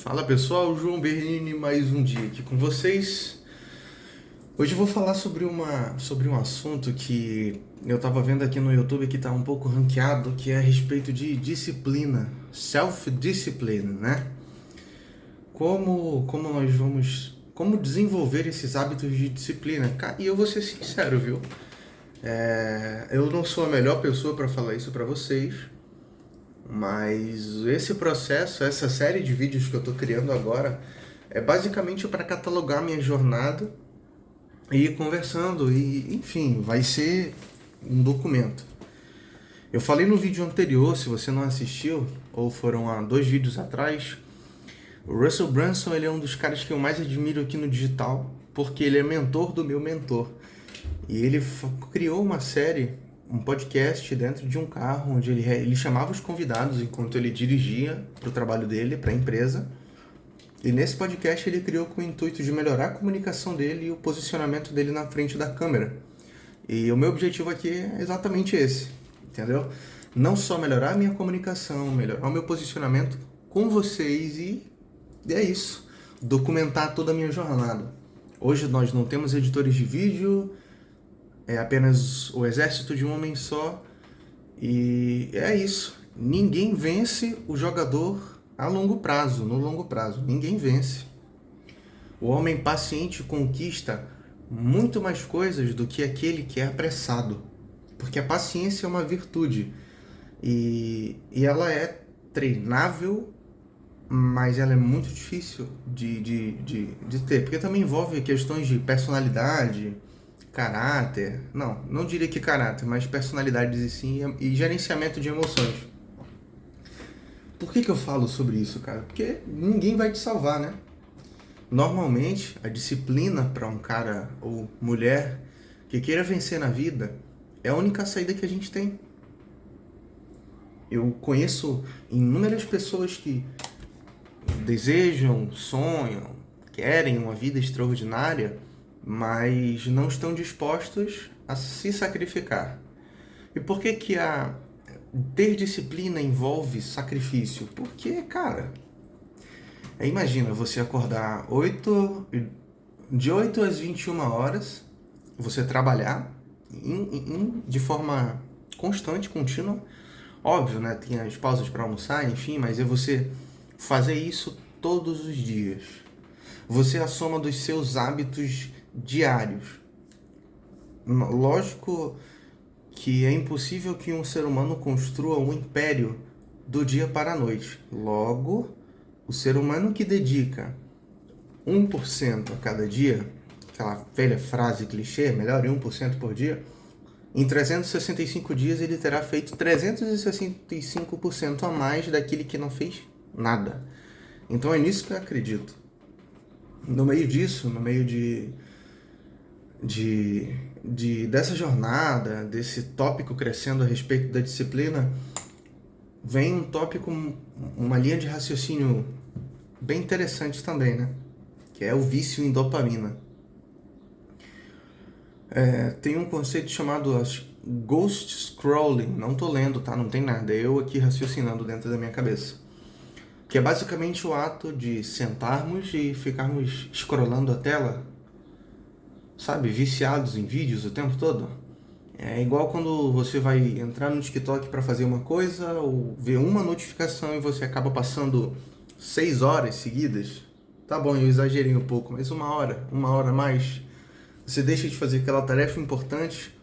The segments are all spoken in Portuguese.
Fala pessoal, João Bernini, mais um dia aqui com vocês. Hoje eu vou falar sobre um assunto que eu tava vendo aqui no YouTube que tá um pouco ranqueado, que é a respeito de disciplina, self-discipline, né? Como desenvolver esses hábitos de disciplina? E eu vou ser sincero, viu? Eu não sou a melhor pessoa para falar isso para vocês, mas esse processo, essa série de vídeos que eu tô criando agora, é basicamente para catalogar minha jornada e ir conversando e, enfim, vai ser um documento. Eu falei no vídeo anterior, se você não assistiu, ou foram há 2 vídeos atrás, o Russell Brunson, ele é um dos caras que eu mais admiro aqui no digital, porque ele é mentor do meu mentor. E ele criou uma série, um podcast dentro de um carro, onde ele chamava os convidados enquanto ele dirigia para o trabalho dele, para a empresa. E nesse podcast ele criou com o intuito de melhorar a comunicação dele e o posicionamento dele na frente da câmera. E o meu objetivo aqui é exatamente esse, entendeu? Não só melhorar a minha comunicação, melhorar o meu posicionamento com vocês e é isso. Documentar toda a minha jornada. Hoje nós não temos editores de vídeo, é apenas o exército de um homem só e é isso. Ninguém vence o jogador a longo prazo, no longo prazo. Ninguém vence. O homem paciente conquista muito mais coisas do que aquele que é apressado. Porque a paciência é uma virtude e ela é treinável, mas ela é muito difícil de ter. Porque também envolve questões de personalidade, caráter, não diria que caráter, mas personalidades e sim, e gerenciamento de emoções. Por que eu falo sobre isso, cara? Porque ninguém vai te salvar, né? Normalmente, a disciplina para um cara ou mulher que queira vencer na vida é a única saída que a gente tem. Eu conheço inúmeras pessoas que desejam, sonham, querem uma vida extraordinária, mas não estão dispostos a se sacrificar. E por que ter disciplina envolve sacrifício? Porque, cara, imagina você acordar de 8 às 21 horas, você trabalhar de forma constante, contínua. Óbvio, né? Tem as pausas para almoçar, enfim, mas é você fazer isso todos os dias. Você é a soma dos seus hábitos diários. Lógico que é impossível que um ser humano construa um império do dia para a noite. Logo, o ser humano que dedica 1% a cada dia, aquela velha frase clichê, melhor 1% por dia, em 365 dias ele terá feito 365% a mais daquele que não fez nada. Então é nisso que eu acredito. No meio disso, no meio dessa jornada, desse tópico crescendo a respeito da disciplina, vem um tópico, uma linha de raciocínio bem interessante também, né? Que é o vício em dopamina. Tem um conceito chamado ghost scrolling, não tô lendo, tá? Não tem nada, é eu aqui raciocinando dentro da minha cabeça. Que é basicamente o ato de sentarmos e ficarmos scrollando a tela, sabe, viciados em vídeos o tempo todo. É igual quando você vai entrar no TikTok para fazer uma coisa ou ver uma notificação e você acaba passando 6 horas seguidas. Tá bom, eu exagerei um pouco, mas uma hora a mais. Você deixa de fazer aquela tarefa importante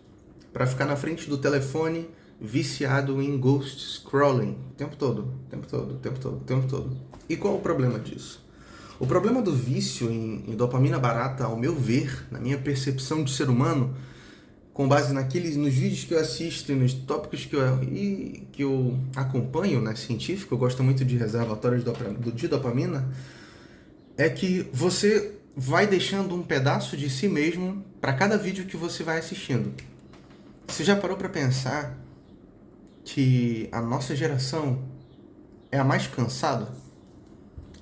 para ficar na frente do telefone viciado em ghost scrolling o tempo todo. E qual é o problema disso? O problema do vício em dopamina barata, ao meu ver, na minha percepção de ser humano, com base nos vídeos que eu assisto e nos tópicos que eu acompanho, né, científico, eu gosto muito de reservatórios de dopamina, é que você vai deixando um pedaço de si mesmo para cada vídeo que você vai assistindo. Você já parou para pensar que a nossa geração é a mais cansada?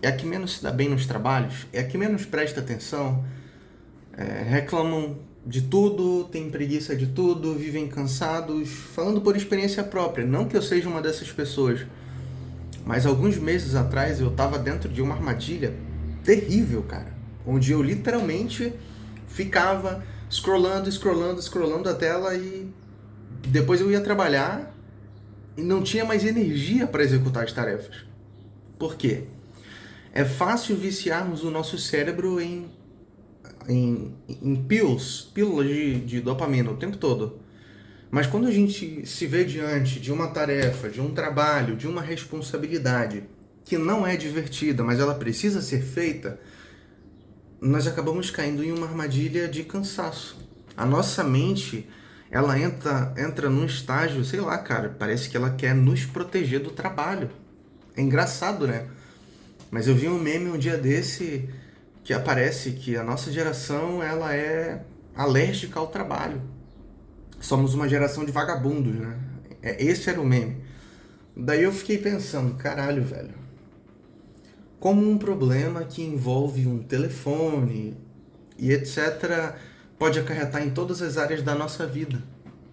É a que menos se dá bem nos trabalhos? É a que menos presta atenção? Reclamam de tudo, têm preguiça de tudo, vivem cansados, falando por experiência própria. Não que eu seja uma dessas pessoas, Mas alguns meses atrás eu tava dentro de uma armadilha terrível, cara. Onde eu literalmente ficava scrollando a tela e depois eu ia trabalhar e não tinha mais energia para executar as tarefas. Por quê? É fácil viciarmos o nosso cérebro em pílulas de dopamina o tempo todo. Mas quando a gente se vê diante de uma tarefa, de um trabalho, de uma responsabilidade que não é divertida, mas ela precisa ser feita, nós acabamos caindo em uma armadilha de cansaço. A nossa mente, ela entra num estágio, sei lá, cara, parece que ela quer nos proteger do trabalho. É engraçado, né? Mas eu vi um meme um dia desse que aparece que a nossa geração, ela é alérgica ao trabalho. Somos uma geração de vagabundos, né? Esse era o meme. Daí eu fiquei pensando, caralho, velho. Como um problema que envolve um telefone e etc. pode acarretar em todas as áreas da nossa vida.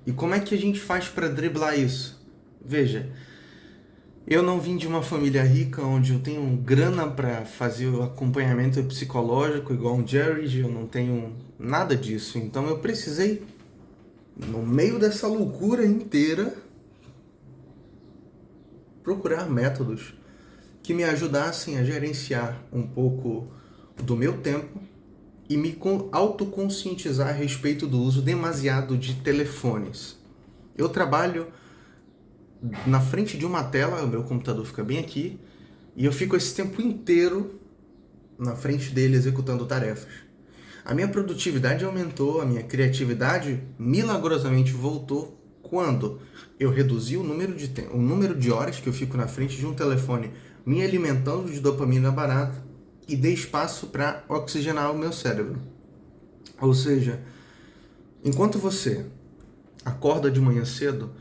E como é que a gente faz para driblar isso? Veja, eu não vim de uma família rica onde eu tenho grana para fazer o acompanhamento psicológico igual um Jerry, eu não tenho nada disso. Então eu precisei, no meio dessa loucura inteira, procurar métodos que me ajudassem a gerenciar um pouco do meu tempo e me autoconscientizar a respeito do uso demasiado de telefones. Eu trabalho na frente de uma tela, o meu computador fica bem aqui, e eu fico esse tempo inteiro na frente dele executando tarefas. A minha produtividade aumentou, a minha criatividade milagrosamente voltou quando eu reduzi o número de horas que eu fico na frente de um telefone me alimentando de dopamina barata e dei espaço para oxigenar o meu cérebro. Ou seja, enquanto você acorda de manhã cedo,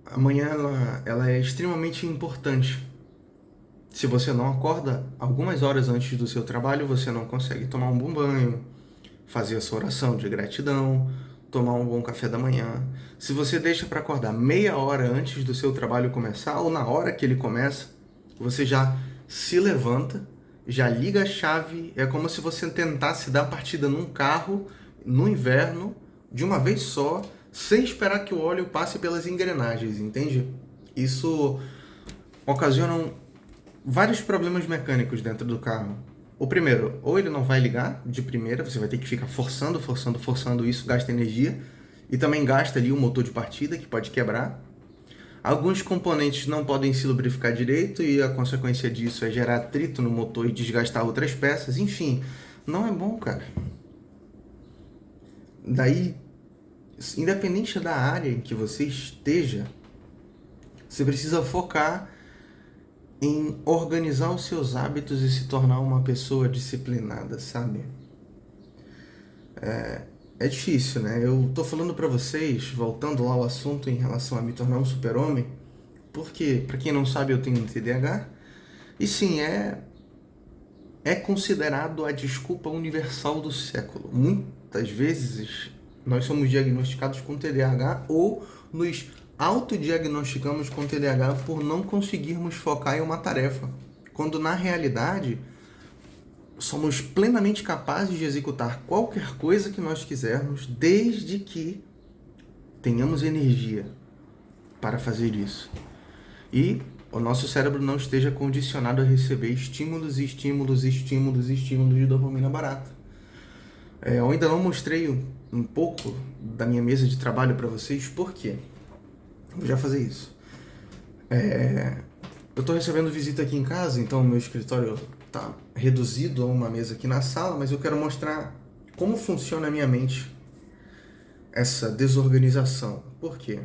a manhã ela é extremamente importante. Se você não acorda algumas horas antes do seu trabalho, você não consegue tomar um bom banho, fazer a sua oração de gratidão, tomar um bom café da manhã. Se você deixa para acordar meia hora antes do seu trabalho começar, ou na hora que ele começa, você já se levanta, já liga a chave, é como se você tentasse dar partida num carro, no inverno, de uma vez só, sem esperar que o óleo passe pelas engrenagens, entende? Isso ocasiona vários problemas mecânicos dentro do carro. O primeiro, ou ele não vai ligar de primeira, você vai ter que ficar forçando, isso gasta energia e também gasta ali o motor de partida que pode quebrar. Alguns componentes não podem se lubrificar direito e a consequência disso é gerar atrito no motor e desgastar outras peças. Enfim, não é bom, cara. Daí, independente da área em que você esteja, você precisa focar em organizar os seus hábitos e se tornar uma pessoa disciplinada, sabe? É difícil, né? Eu tô falando pra vocês, voltando lá ao assunto em relação a me tornar um super-homem, porque, pra quem não sabe, eu tenho um TDAH, e sim, é considerado a desculpa universal do século. Muitas vezes nós somos diagnosticados com TDAH ou nos autodiagnosticamos com TDAH por não conseguirmos focar em uma tarefa, quando na realidade somos plenamente capazes de executar qualquer coisa que nós quisermos, desde que tenhamos energia para fazer isso. E o nosso cérebro não esteja condicionado a receber estímulos de dopamina barata. Eu ainda não mostrei um pouco da minha mesa de trabalho para vocês, por quê? Vou já fazer isso. Eu estou recebendo visita aqui em casa, então o meu escritório está reduzido a uma mesa aqui na sala, mas eu quero mostrar como funciona a minha mente, essa desorganização. Por quê?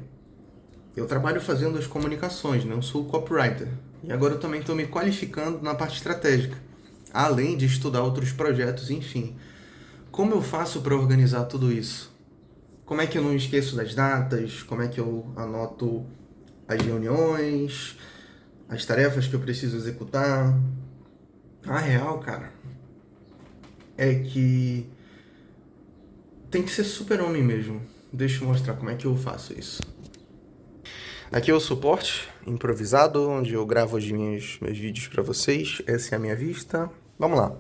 Eu trabalho fazendo as comunicações, né? Eu sou copywriter. E agora eu também estou me qualificando na parte estratégica, além de estudar outros projetos, enfim. Como eu faço para organizar tudo isso? Como é que eu não esqueço das datas? Como é que eu anoto as reuniões, as tarefas que eu preciso executar? A real, cara, é que tem que ser super-homem mesmo. Deixa eu mostrar como é que eu faço isso. Aqui é o suporte improvisado, onde eu gravo meus vídeos para vocês. Essa é a minha vista. Vamos lá.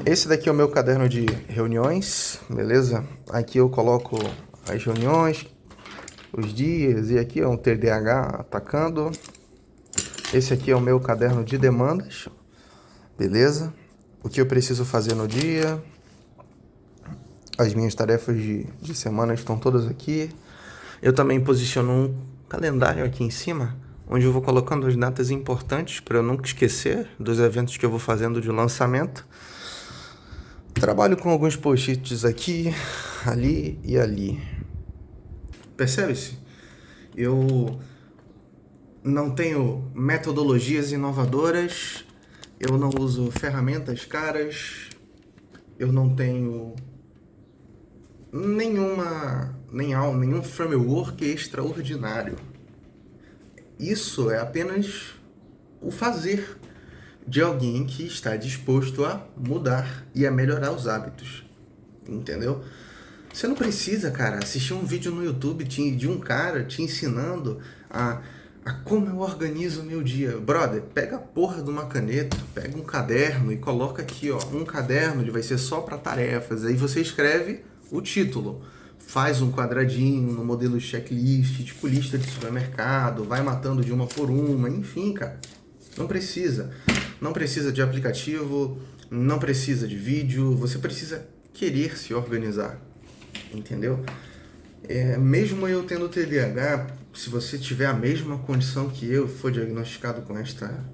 Esse daqui é o meu caderno de reuniões, beleza? Aqui eu coloco as reuniões, os dias, e aqui é um TDAH atacando. Esse aqui é o meu caderno de demandas, beleza? O que eu preciso fazer no dia. As minhas tarefas de semana estão todas aqui. Eu também posiciono um calendário aqui em cima, onde eu vou colocando as datas importantes para eu nunca esquecer dos eventos que eu vou fazendo de lançamento. Trabalho com alguns post-its aqui, ali e ali. Percebe-se? Eu não tenho metodologias inovadoras, eu não uso ferramentas caras, eu não tenho nenhum framework extraordinário. Isso é apenas o fazer de alguém que está disposto a mudar e a melhorar os hábitos, entendeu? Você não precisa, cara, assistir um vídeo no YouTube de um cara te ensinando a como eu organizo o meu dia. Brother, pega a porra de uma caneta, pega um caderno e coloca aqui, ó, um caderno, ele vai ser só para tarefas. Aí você escreve o título, faz um quadradinho no modelo checklist, tipo lista de supermercado, vai matando de uma por uma, enfim, cara. Não precisa de aplicativo, não precisa de vídeo, você precisa querer se organizar, entendeu? Mesmo eu tendo TDAH, se você tiver a mesma condição que eu, for diagnosticado com esta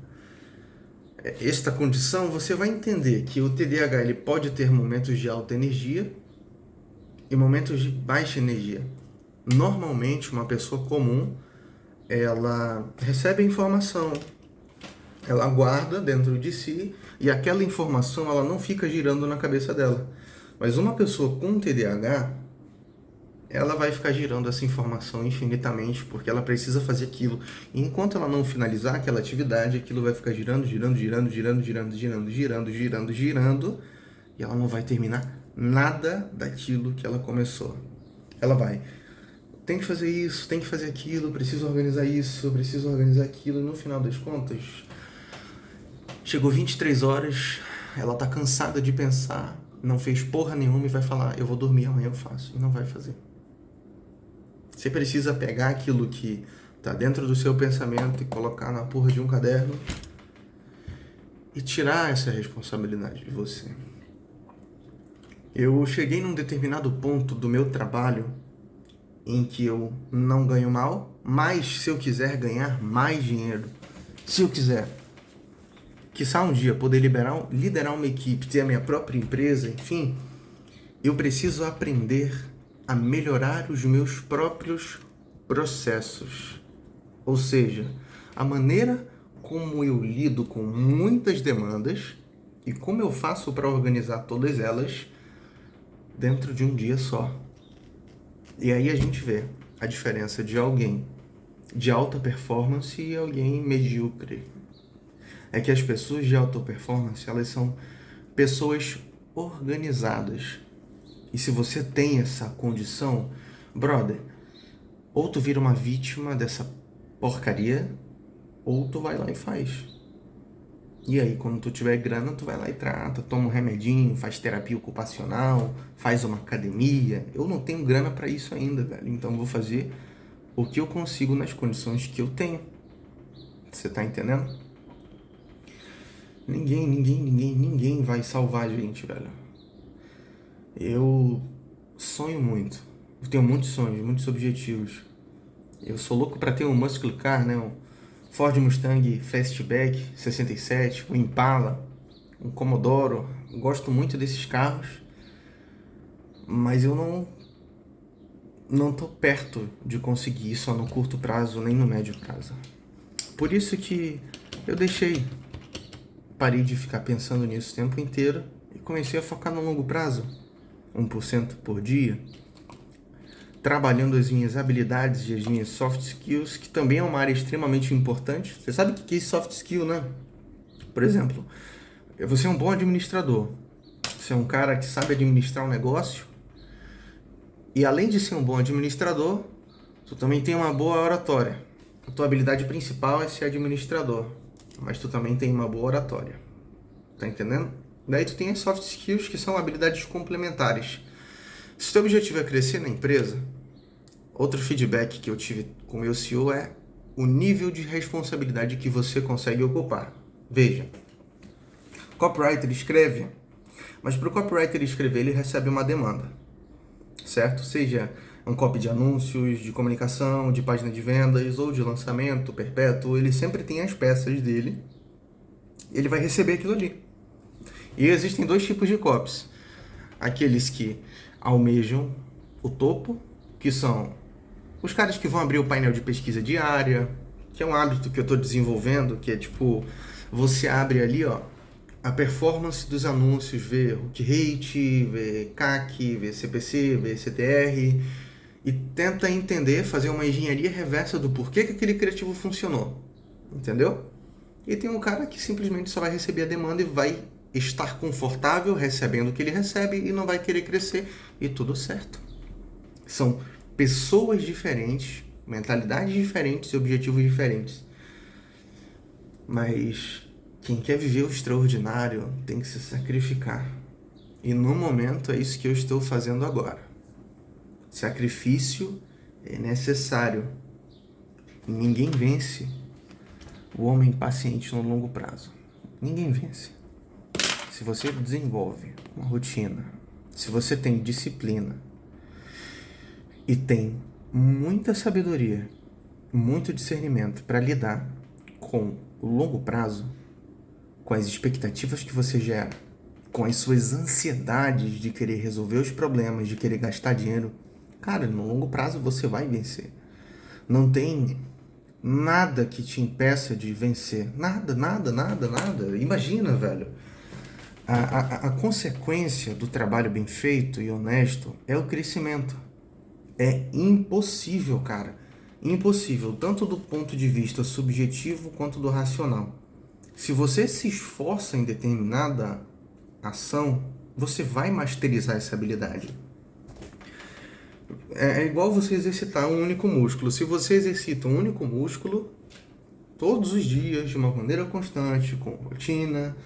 condição, você vai entender que o TDAH ele pode ter momentos de alta energia e momentos de baixa energia. Normalmente, uma pessoa comum, ela recebe a informação, ela guarda dentro de si e aquela informação ela não fica girando na cabeça dela. Mas uma pessoa com TDAH, ela vai ficar girando essa informação infinitamente, porque ela precisa fazer aquilo. E enquanto ela não finalizar aquela atividade, aquilo vai ficar girando, e ela não vai terminar nada daquilo que ela começou. Ela vai, tem que fazer isso, tem que fazer aquilo, preciso organizar isso, preciso organizar aquilo, e no final das contas, chegou 23 horas, ela tá cansada de pensar, não fez porra nenhuma e vai falar, eu vou dormir, amanhã eu faço, e não vai fazer. Você precisa pegar aquilo que tá dentro do seu pensamento e colocar na porra de um caderno e tirar essa responsabilidade de você. Eu cheguei num determinado ponto do meu trabalho em que eu não ganho mal, mas se eu quiser ganhar mais dinheiro, se eu quiser, quiçá um dia poder liderar uma equipe, ter a minha própria empresa, enfim, eu preciso aprender a melhorar os meus próprios processos. Ou seja, a maneira como eu lido com muitas demandas e como eu faço para organizar todas elas dentro de um dia só. E aí a gente vê a diferença de alguém de alta performance e alguém medíocre. É que as pessoas de alta performance, elas são pessoas organizadas. E se você tem essa condição, brother, ou tu vira uma vítima dessa porcaria, ou tu vai lá e faz. E aí, quando tu tiver grana, tu vai lá e trata, toma um remedinho, faz terapia ocupacional, faz uma academia. Eu não tenho grana pra isso ainda, velho. Então, vou fazer o que eu consigo nas condições que eu tenho. Você tá entendendo? Ninguém vai salvar a gente, velho. Eu sonho muito. Eu tenho muitos sonhos, muitos objetivos. Eu sou louco pra ter um muscle car, né? Um Ford Mustang Fastback 67, um Impala, um Commodore. Eu gosto muito desses carros, mas eu não tô perto de conseguir isso no curto prazo nem no médio prazo. Por isso que eu parei de ficar pensando nisso o tempo inteiro e comecei a focar no longo prazo, 1% por dia, trabalhando as minhas habilidades e as minhas soft skills, que também é uma área extremamente importante. Você sabe o que é soft skill, né? Por exemplo, você é um bom administrador. Você é um cara que sabe administrar um negócio. E além de ser um bom administrador, Tu também tem uma boa oratória. A tua habilidade principal é ser administrador, mas tu também tem uma boa oratória. Tá entendendo? Daí tu tem as soft skills, que são habilidades complementares. Se teu objetivo é crescer na empresa, outro feedback que eu tive com o meu CEO é o nível de responsabilidade que você consegue ocupar. Veja, copywriter escreve, mas para o copywriter escrever ele recebe uma demanda, certo? Seja um copy de anúncios, de comunicação, de página de vendas ou de lançamento perpétuo, ele sempre tem as peças dele, ele vai receber aquilo ali. E existem dois tipos de copies. Aqueles que almejam o topo, que são os caras que vão abrir o painel de pesquisa diária, que é um hábito que eu estou desenvolvendo, que é tipo, você abre ali, ó, a performance dos anúncios, vê hook rate, vê CAC, vê CPC, vê CTR, e tenta entender, fazer uma engenharia reversa do porquê que aquele criativo funcionou, entendeu? E tem um cara que simplesmente só vai receber a demanda e vai estar confortável recebendo o que ele recebe e não vai querer crescer, e tudo certo. São pessoas diferentes, mentalidades diferentes e objetivos diferentes. Mas quem quer viver o extraordinário tem que se sacrificar. E no momento é isso que eu estou fazendo agora. Sacrifício é necessário. E ninguém vence o homem paciente no longo prazo. Ninguém vence. Se você desenvolve uma rotina, se você tem disciplina e tem muita sabedoria, muito discernimento para lidar com o longo prazo, com as expectativas que você gera, com as suas ansiedades de querer resolver os problemas, de querer gastar dinheiro, cara, no longo prazo você vai vencer. Não tem nada que te impeça de vencer. Nada. Imagina, velho. A consequência do trabalho bem feito e honesto é o crescimento. É impossível, cara. Impossível, tanto do ponto de vista subjetivo quanto do racional. Se você se esforça em determinada ação, você vai masterizar essa habilidade. É igual você exercitar um único músculo. Se você exercita um único músculo todos os dias, de uma maneira constante, com rotina,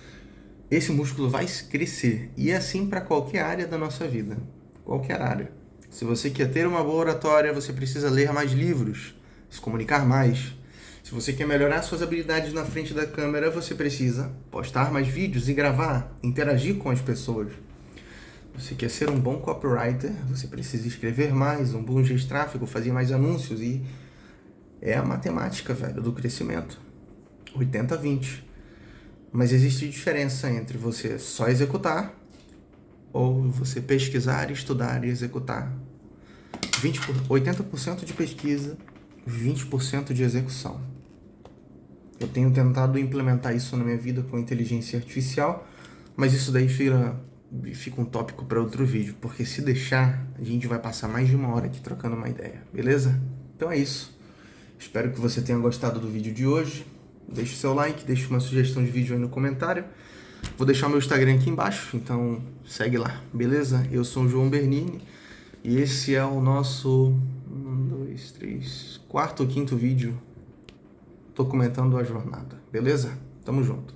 esse músculo vai crescer. E é assim para qualquer área da nossa vida. Qualquer área. Se você quer ter uma boa oratória, você precisa ler mais livros, se comunicar mais. Se você quer melhorar suas habilidades na frente da câmera, você precisa postar mais vídeos e gravar, interagir com as pessoas. Você quer ser um bom copywriter, você precisa escrever mais, um bom gestor de tráfego, fazer mais anúncios, e é a matemática, velho, do crescimento. 80-20. Mas existe diferença entre você só executar ou você pesquisar, estudar e executar. 80% de pesquisa, 20% de execução. Eu tenho tentado implementar isso na minha vida com inteligência artificial, mas isso daí fica um tópico para outro vídeo, porque se deixar, a gente vai passar mais de 1 hora aqui trocando uma ideia, beleza? Então é isso. Espero que você tenha gostado do vídeo de hoje. Deixe o seu like, deixe uma sugestão de vídeo aí no comentário. Vou deixar o meu Instagram aqui embaixo, então segue lá, beleza? Eu sou o João Bernini e esse é o nosso 4º ou 5º vídeo documentando a jornada, beleza? Tamo junto.